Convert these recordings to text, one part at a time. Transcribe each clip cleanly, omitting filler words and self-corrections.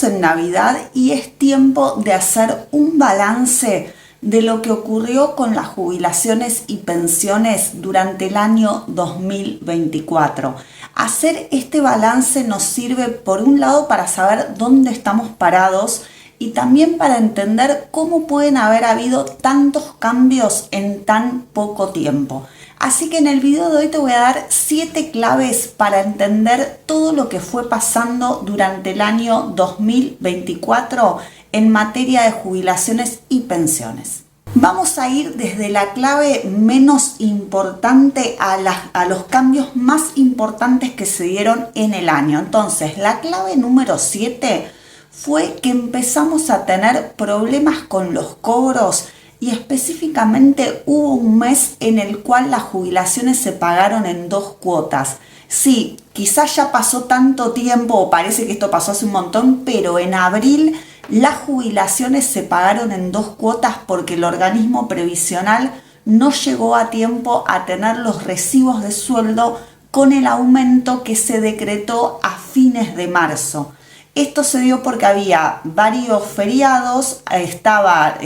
Estamos en Navidad y es tiempo de hacer un balance de lo que ocurrió con las jubilaciones y pensiones durante el año 2024. Hacer este balance nos sirve, por un lado, para saber dónde estamos parados y también para entender cómo pueden haber habido tantos cambios en tan poco tiempo. Así que en el video de hoy te voy a dar 7 claves para entender todo lo que fue pasando durante el año 2024 en materia de jubilaciones y pensiones. Vamos a ir desde la clave menos importante a los cambios más importantes que se dieron en el año. Entonces, la clave número 7 fue que empezamos a tener problemas con los cobros y específicamente hubo un mes en el cual las jubilaciones se pagaron en 2 cuotas. Sí, quizás ya pasó tanto tiempo o parece que esto pasó hace un montón, pero en abril las jubilaciones se pagaron en 2 cuotas porque el organismo previsional no llegó a tiempo a tener los recibos de sueldo con el aumento que se decretó a fines de marzo. Esto se dio porque había varios feriados, estaba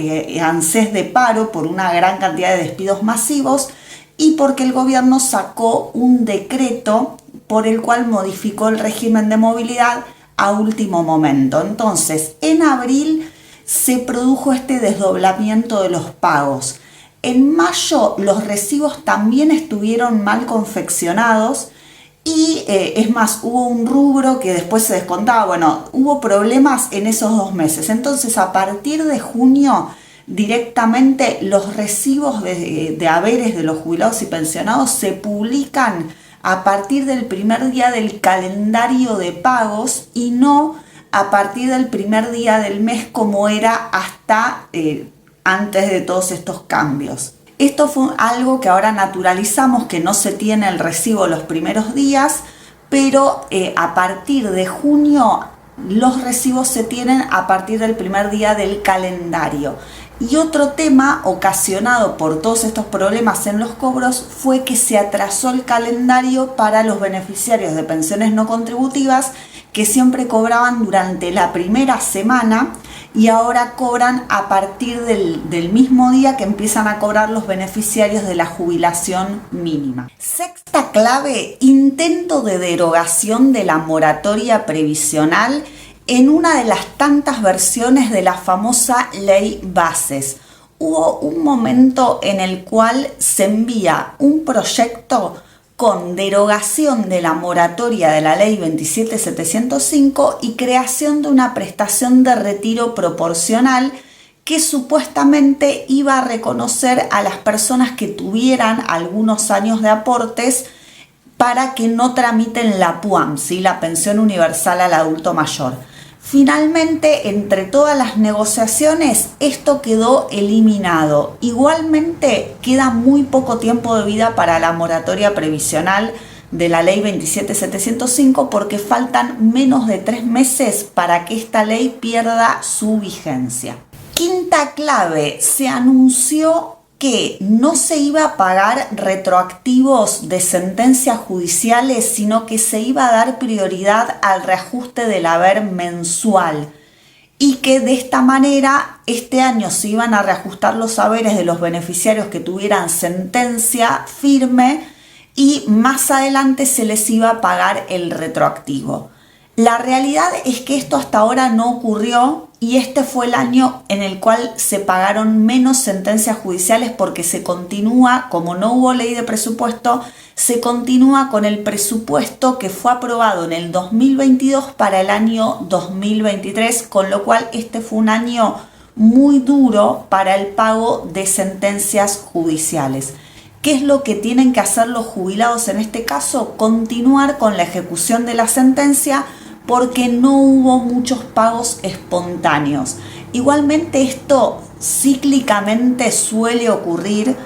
ANSES de paro por una gran cantidad de despidos masivos y porque el gobierno sacó un decreto por el cual modificó el régimen de movilidad a último momento. Entonces, en abril se produjo este desdoblamiento de los pagos. En mayo los recibos también estuvieron mal confeccionados y es más, hubo un rubro que después se descontaba. Bueno, hubo problemas en esos 2 meses. Entonces, a partir de junio, directamente los recibos de haberes de los jubilados y pensionados se publican a partir del primer día del calendario de pagos y no a partir del primer día del mes como era hasta antes de todos estos cambios. Esto fue algo que ahora naturalizamos, que no se tiene el recibo los primeros días, pero a partir de junio los recibos se tienen a partir del primer día del calendario. Y otro tema ocasionado por todos estos problemas en los cobros fue que se atrasó el calendario para los beneficiarios de pensiones no contributivas que siempre cobraban durante la primera semana y ahora cobran a partir del mismo día que empiezan a cobrar los beneficiarios de la jubilación mínima. Sexta clave, intento de derogación de la moratoria previsional en una de las tantas versiones de la famosa ley Bases. Hubo un momento en el cual se envía un proyecto con derogación de la moratoria de la ley 27705 y creación de una prestación de retiro proporcional que supuestamente iba a reconocer a las personas que tuvieran algunos años de aportes para que no tramiten la PUAM, ¿sí? La pensión universal al adulto mayor. Finalmente, entre todas las negociaciones, esto quedó eliminado. Igualmente, queda muy poco tiempo de vida para la moratoria previsional de la ley 27705 porque faltan menos de 3 meses para que esta ley pierda su vigencia. Quinta clave, se anunció que no se iba a pagar retroactivos de sentencias judiciales, sino que se iba a dar prioridad al reajuste del haber mensual y que de esta manera este año se iban a reajustar los haberes de los beneficiarios que tuvieran sentencia firme y más adelante se les iba a pagar el retroactivo. La realidad es que esto hasta ahora no ocurrió y este fue el año en el cual se pagaron menos sentencias judiciales porque se continúa, como no hubo ley de presupuesto, se continúa con el presupuesto que fue aprobado en el 2022 para el año 2023, con lo cual este fue un año muy duro para el pago de sentencias judiciales. ¿Qué es lo que tienen que hacer los jubilados en este caso? Continuar con la ejecución de la sentencia porque no hubo muchos pagos espontáneos. Igualmente esto cíclicamente suele ocurrir,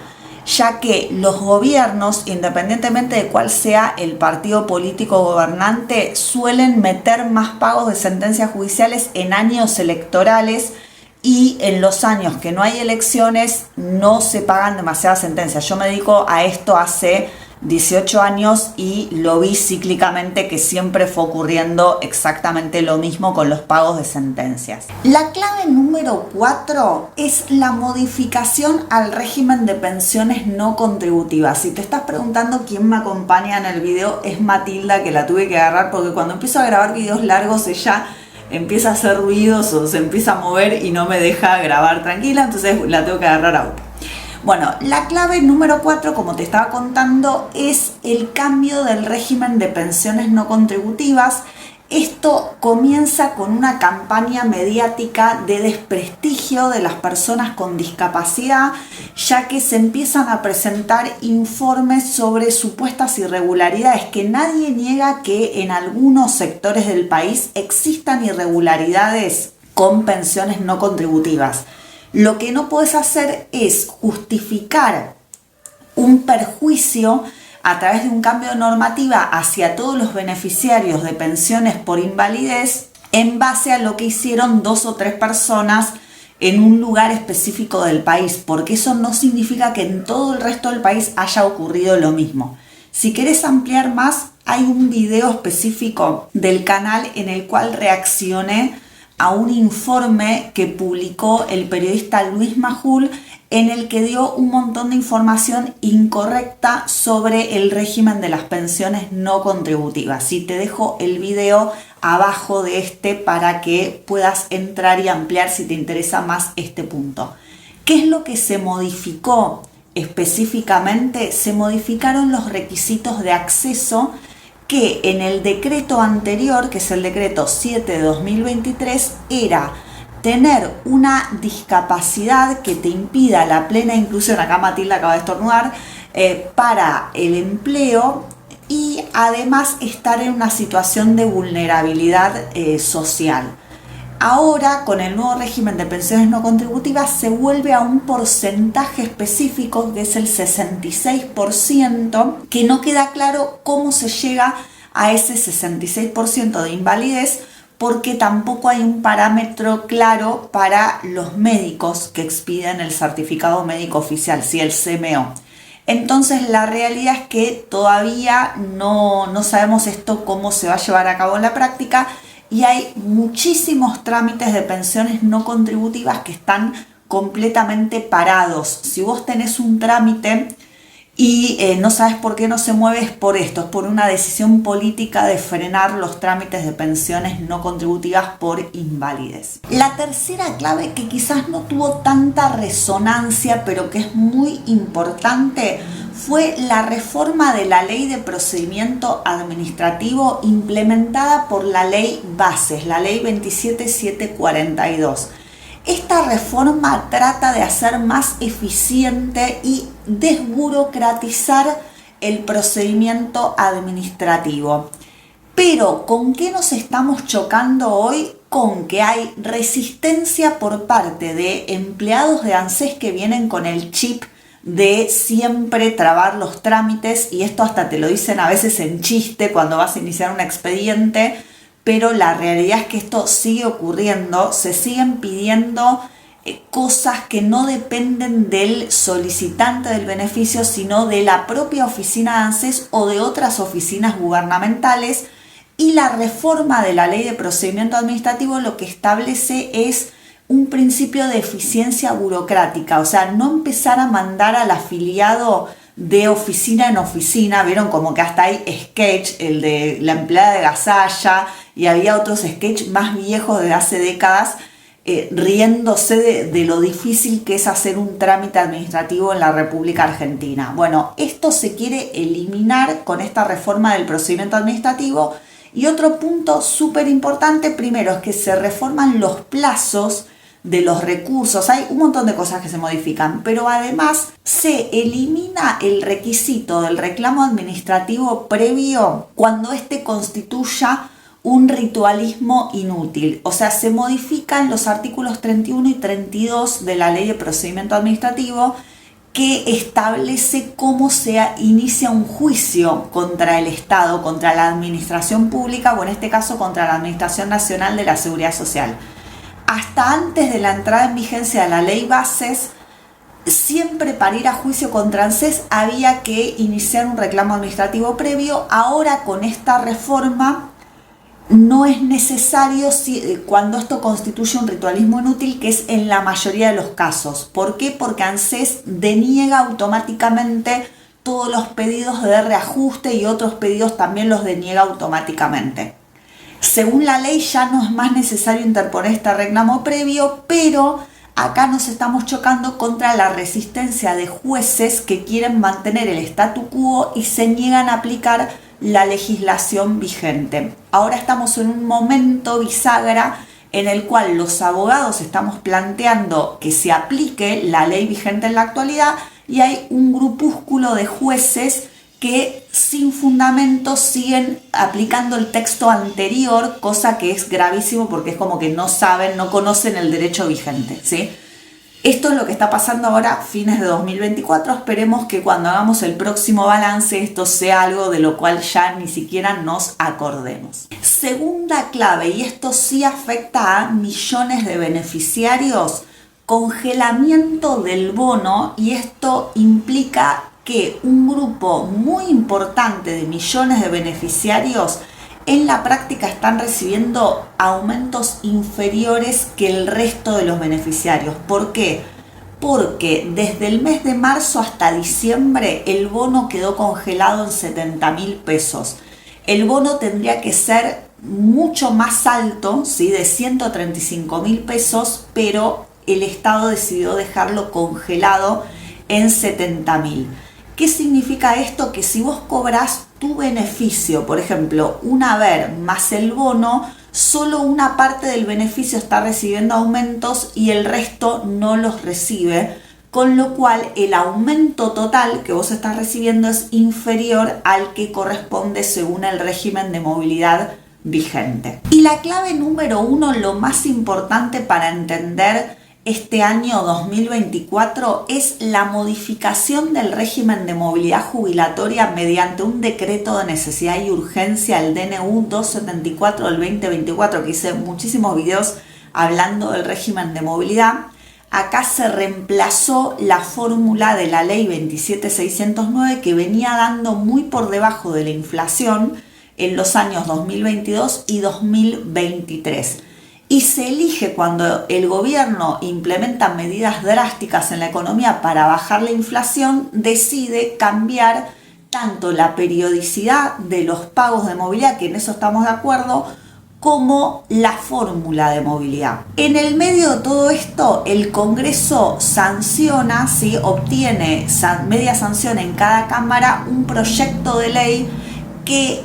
ya que los gobiernos, independientemente de cuál sea el partido político gobernante, suelen meter más pagos de sentencias judiciales en años electorales y en los años que no hay elecciones no se pagan demasiadas sentencias. Yo me dedico a esto hace 18 años y lo vi cíclicamente que siempre fue ocurriendo exactamente lo mismo con los pagos de sentencias. La clave número 4 es la modificación al régimen de pensiones no contributivas. Si te estás preguntando quién me acompaña en el video, es Matilda, que la tuve que agarrar porque cuando empiezo a grabar videos largos ella empieza a hacer ruidos o se empieza a mover y no me deja grabar tranquila, entonces la tengo que agarrar ahora. Bueno, la clave número 4, como te estaba contando, es el cambio del régimen de pensiones no contributivas. Esto comienza con una campaña mediática de desprestigio de las personas con discapacidad, ya que se empiezan a presentar informes sobre supuestas irregularidades, que nadie niega que en algunos sectores del país existan irregularidades con pensiones no contributivas. Lo que no puedes hacer es justificar un perjuicio a través de un cambio de normativa hacia todos los beneficiarios de pensiones por invalidez en base a lo que hicieron 2 o 3 personas en un lugar específico del país, porque eso no significa que en todo el resto del país haya ocurrido lo mismo. Si querés ampliar más, hay un video específico del canal en el cual reaccioné a un informe que publicó el periodista Luis Majul, en el que dio un montón de información incorrecta sobre el régimen de las pensiones no contributivas. Y te dejo el video abajo de este para que puedas entrar y ampliar si te interesa más este punto. ¿Qué es lo que se modificó específicamente? Se modificaron los requisitos de acceso que en el decreto anterior, que es el decreto 7 de 2023, era tener una discapacidad que te impida la plena inclusión, acá Matilda acaba de estornudar, para el empleo y además estar en una situación de vulnerabilidad social. Ahora, con el nuevo régimen de pensiones no contributivas, se vuelve a un porcentaje específico, que es el 66%, que no queda claro cómo se llega a ese 66% de invalidez, porque tampoco hay un parámetro claro para los médicos que expiden el certificado médico oficial, sí, el CMO. Entonces la realidad es que todavía no sabemos esto cómo se va a llevar a cabo en la práctica, y hay muchísimos trámites de pensiones no contributivas que están completamente parados. Si vos tenés un trámite y no sabes por qué no se mueve, es por esto, es por una decisión política de frenar los trámites de pensiones no contributivas por invalidez. La tercera clave, que quizás no tuvo tanta resonancia, pero que es muy importante, fue la reforma de la Ley de Procedimiento Administrativo implementada por la Ley Bases, la Ley 27742. Esta reforma trata de hacer más eficiente y desburocratizar el procedimiento administrativo. Pero, ¿con qué nos estamos chocando hoy? Con que hay resistencia por parte de empleados de ANSES que vienen con el chip de siempre trabar los trámites, y esto hasta te lo dicen a veces en chiste cuando vas a iniciar un expediente, pero la realidad es que esto sigue ocurriendo. Se siguen pidiendo cosas que no dependen del solicitante del beneficio, sino de la propia oficina de ANSES o de otras oficinas gubernamentales, y la reforma de la Ley de Procedimiento Administrativo lo que establece es un principio de eficiencia burocrática, o sea, no empezar a mandar al afiliado de oficina en oficina. Vieron como que hasta hay sketch, el de la empleada de Gasalla, y había otros sketch más viejos de hace décadas, riéndose de lo difícil que es hacer un trámite administrativo en la República Argentina. Bueno, esto se quiere eliminar con esta reforma del procedimiento administrativo. Y otro punto súper importante, primero, es que se reforman los plazos de los recursos. Hay un montón de cosas que se modifican, pero además se elimina el requisito del reclamo administrativo previo cuando éste constituya un ritualismo inútil. O sea, se modifican los artículos 31 y 32 de la Ley de Procedimiento Administrativo, que establece cómo se inicia un juicio contra el Estado, contra la administración pública, o en este caso contra la Administración Nacional de la Seguridad Social. Hasta antes de la entrada en vigencia de la Ley Bases, siempre para ir a juicio contra ANSES había que iniciar un reclamo administrativo previo. Ahora con esta reforma no es necesario cuando esto constituye un ritualismo inútil, que es en la mayoría de los casos. ¿Por qué? Porque ANSES deniega automáticamente todos los pedidos de reajuste y otros pedidos también los deniega automáticamente. Según la ley ya no es más necesario interponer este reclamo previo, pero acá nos estamos chocando contra la resistencia de jueces que quieren mantener el statu quo y se niegan a aplicar la legislación vigente. Ahora estamos en un momento bisagra en el cual los abogados estamos planteando que se aplique la ley vigente en la actualidad y hay un grupúsculo de jueces que sin fundamento siguen aplicando el texto anterior, cosa que es gravísimo porque es como que no saben, no conocen el derecho vigente, ¿sí? Esto es lo que está pasando ahora, fines de 2024. Esperemos que cuando hagamos el próximo balance esto sea algo de lo cual ya ni siquiera nos acordemos. Segunda clave, y esto sí afecta a millones de beneficiarios, congelamiento del bono, y esto implica que un grupo muy importante de millones de beneficiarios en la práctica están recibiendo aumentos inferiores que el resto de los beneficiarios. ¿Por qué? Porque desde el mes de marzo hasta diciembre el bono quedó congelado en 70.000 pesos. El bono tendría que ser mucho más alto, ¿sí? De 135.000 pesos, pero el Estado decidió dejarlo congelado en 70.000. ¿Qué significa esto? Que si vos cobras tu beneficio, por ejemplo, un haber más el bono, solo una parte del beneficio está recibiendo aumentos y el resto no los recibe, con lo cual el aumento total que vos estás recibiendo es inferior al que corresponde según el régimen de movilidad vigente. Y la clave número 1, lo más importante para entender este año 2024, es la modificación del régimen de movilidad jubilatoria mediante un decreto de necesidad y urgencia, el DNU 274 del 2024, que hice muchísimos videos hablando del régimen de movilidad. Acá se reemplazó la fórmula de la ley 27609 que venía dando muy por debajo de la inflación en los años 2022 y 2023. Y se elige cuando el gobierno implementa medidas drásticas en la economía para bajar la inflación, decide cambiar tanto la periodicidad de los pagos de movilidad, que en eso estamos de acuerdo, como la fórmula de movilidad. En el medio de todo esto, el Congreso sanciona, ¿sí? Obtiene media sanción en cada cámara, un proyecto de ley que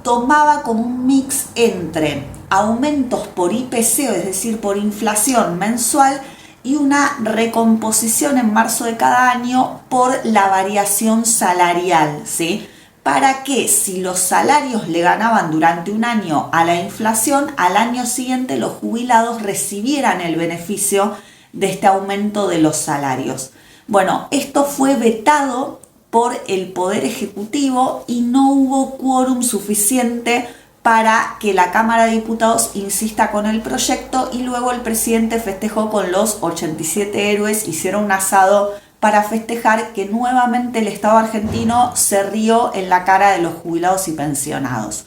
tomaba como un mix entre aumentos por IPC, es decir, por inflación mensual, y una recomposición en marzo de cada año por la variación salarial, ¿sí? Para que si los salarios le ganaban durante un año a la inflación, al año siguiente los jubilados recibieran el beneficio de este aumento de los salarios. Bueno, esto fue vetado por el Poder Ejecutivo y no hubo quórum suficiente para que la Cámara de Diputados insista con el proyecto, y luego el presidente festejó con los 87 héroes, hicieron un asado para festejar que nuevamente el Estado argentino se rió en la cara de los jubilados y pensionados.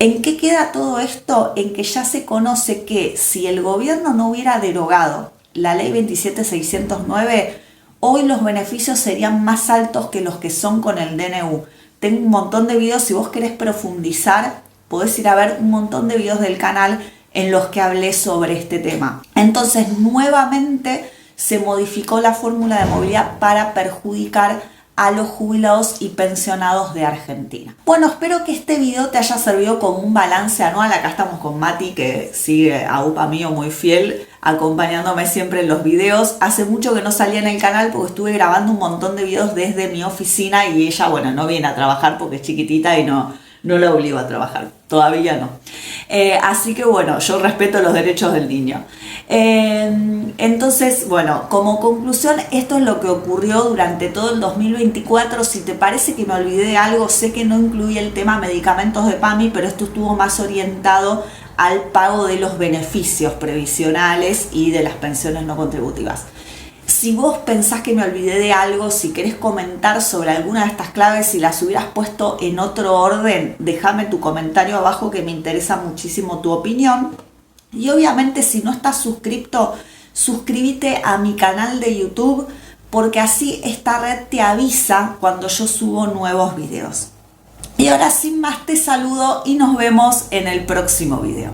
¿En qué queda todo esto? En que ya se conoce que si el gobierno no hubiera derogado la ley 27609, hoy los beneficios serían más altos que los que son con el DNU. Tengo un montón de videos, si vos querés profundizar, podés ir a ver un montón de videos del canal en los que hablé sobre este tema. Entonces, nuevamente se modificó la fórmula de movilidad para perjudicar a los jubilados y pensionados de Argentina. Bueno, espero que este video te haya servido como un balance anual. Acá estamos con Mati, que sigue a UPA mío muy fiel, acompañándome siempre en los videos. Hace mucho que no salía en el canal porque estuve grabando un montón de videos desde mi oficina y ella, bueno, no viene a trabajar porque es chiquitita y no la obligo a trabajar, todavía no. Así que bueno, yo respeto los derechos del niño. Entonces, bueno, como conclusión, esto es lo que ocurrió durante todo el 2024. Si te parece que me olvidé de algo, sé que no incluí el tema medicamentos de PAMI, pero esto estuvo más orientado al pago de los beneficios previsionales y de las pensiones no contributivas. Si vos pensás que me olvidé de algo, si querés comentar sobre alguna de estas claves, si las hubieras puesto en otro orden, déjame tu comentario abajo que me interesa muchísimo tu opinión. Y obviamente si no estás suscrito, suscríbete a mi canal de YouTube porque así esta red te avisa cuando yo subo nuevos videos. Y ahora sin más te saludo y nos vemos en el próximo video.